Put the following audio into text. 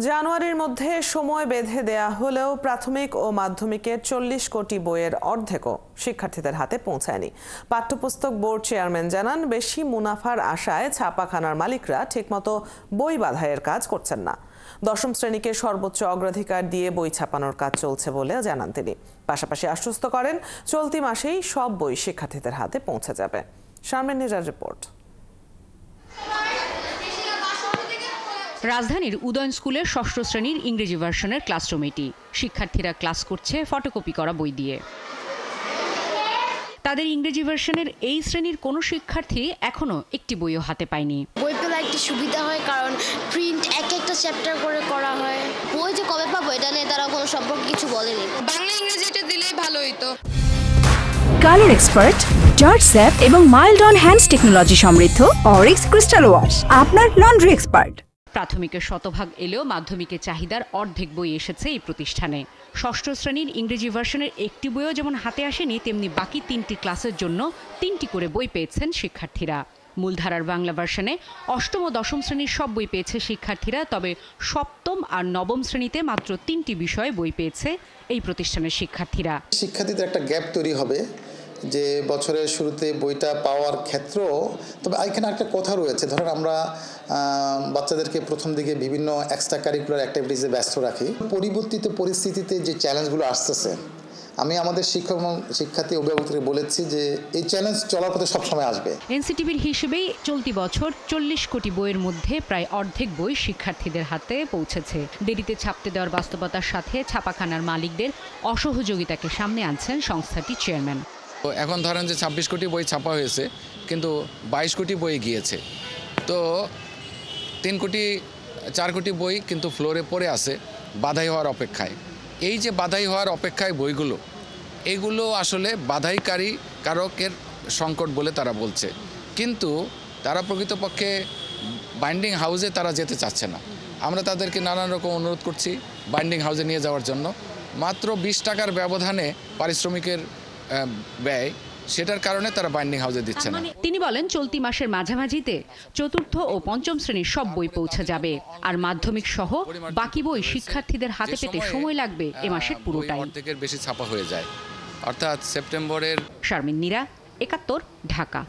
জানুয়ারির মধ্যে সময় বেঁধে দেয়া হলেও প্রাথমিক ও মাধ্যমিকের 40 কোটি বইয়ের অর্ধেকও শিক্ষার্থীদের হাতে পৌঁছায়নি। পাঠ্যপুস্তক বোর্ড চেয়ারম্যান জানান, বেশি মুনাফার আশায় ছাপাখানার মালিকরা ঠিকমতো বই বাঁধাইয়ের কাজ করছেন না। দশম শ্রেণীকে সর্বোচ্চ অগ্রাধিকার দিয়ে বই ছাপানোর কাজ চলছে বলে জানান তিনি। পাশাপাশি আশ্বস্ত করেন, চলতি মাসেই সব বই শিক্ষার্থীদের হাতে পৌঁছে যাবে। Sharmin Nizar report. রাজধানীর উদয়ন স্কুলের ষষ্ঠ শ্রেণীর ইংরেজি ভার্সনের ক্লাসরুম এটি। শিক্ষার্থীরা ক্লাস করছে ফটোকপি করা বই দিয়ে। তাদের ইংরেজি ভার্সনের এই শ্রেণীর কোনো শিক্ষার্থী এখনো একটি বইও হাতে পায়নি। বই পেলে একটু সুবিধা হয়, কারণ প্রিন্ট একটা চ্যাপ্টার করে করা হয়। বই যে কবে পাবো এটা নিয়ে তারা কোনো সম্পর্কে কিছু বলেনি। বাংলা ইংরেজিটা দিলেই ভালো হতো। কালার এক্সপার্ট, জর্জ স্যাপ এবং মাইল্ড অন হ্যান্ডস টেকনোলজি সমৃদ্ধ অরিক্স ক্রিস্টাল ওয়াশ আপনার লন্ড্রি এক্সপার্ট। প্রাথমিকের শতভাগ এলেও মাধ্যমিকের চাহিদার অর্ধেক বই এসেছে এই প্রতিষ্ঠানে। ষষ্ঠ শ্রেণীর ইংরেজি ভার্সনের একটি বইও যেমন হাতে আসেনি, তেমনি বাকি 3টি ক্লাসের জন্য 3টি করে বই পেয়েছেন শিক্ষার্থীরা। মূলধারার বাংলা ভার্সনে অষ্টম ও দশম শ্রেণীর সব বই পেয়েছে শিক্ষার্থীরা, তবে সপ্তম আর নবম শ্রেণীতে মাত্র 3টি বিষয়ে বই পেয়েছে এই প্রতিষ্ঠানের শিক্ষার্থীরা। শিক্ষার্থীদের একটা গ্যাপ তৈরি হবে যে বছরের শুরুতে বইটা পাওয়ার ক্ষেত্র। তবে এখানে একটা কথা রয়েছে, ধরেন আমরা বাচ্চাদেরকে প্রথম দিকে বিভিন্ন এক্সট্রা কারিকুলার অ্যাক্টিভিটিসে ব্যস্ত রাখি। পরিবর্তিত পরিস্থিতিতে যে চ্যালেঞ্জগুলো আসতেছে, আমি আমাদের শিক্ষক এবং শিক্ষার্থী অভিভাবকদের বলেছি যে এই চ্যালেঞ্জ চলার পথে সবসময় আসবে। এনসিটিভির হিসেবেই চলতি বছর 40 কোটি বইয়ের মধ্যে প্রায় অর্ধেক বই শিক্ষার্থীদের হাতে পৌঁছেছে। দেরিতে ছাপতে দেওয়ার বাস্তবতার সাথে ছাপাখানার মালিকদের অসহযোগিতাকে সামনে আনছেন সংস্থাটির চেয়ারম্যান। এখন ধরেন যে 26 কোটি বই ছাপা হয়েছে, কিন্তু 22 কোটি বই গিয়েছে। তো 4 কোটি বই কিন্তু ফ্লোরে পড়ে আছে বাধাই হওয়ার অপেক্ষায়। এই যে বাধাই হওয়ার অপেক্ষায় বইগুলো, এগুলো আসলে বাধাইকারী কারকের সংকট বলে তারা বলছে, কিন্তু তারা প্রকৃতপক্ষে বাইন্ডিং হাউসে তারা যেতে চাচ্ছে না। আমরা তাদেরকে নানান রকম অনুরোধ করছি বাইন্ডিং হাউসে নিয়ে যাওয়ার জন্য। মাত্র 20 টাকার ব্যবধানে পারিশ্রমিকের ব্যয়, সেটার কারণে তারা বাইন্ডিং হাউসে দিচ্ছে না। তিনি বলেন, চলতি মাসের মাঝামাঝিতে চতুর্থ ও পঞ্চম শ্রেণীর সব বই পৌঁছে যাবে, আর মাধ্যমিক সহ বাকি বই শিক্ষার্থীদের হাতে পেতে সময় লাগবে এ মাসের পুরোটাই। অর্ধেকের বেশি ছাপা হয়ে যায়, অর্থাৎ সেপ্টেম্বরের। শারমিন নীরা, 71, ঢাকা।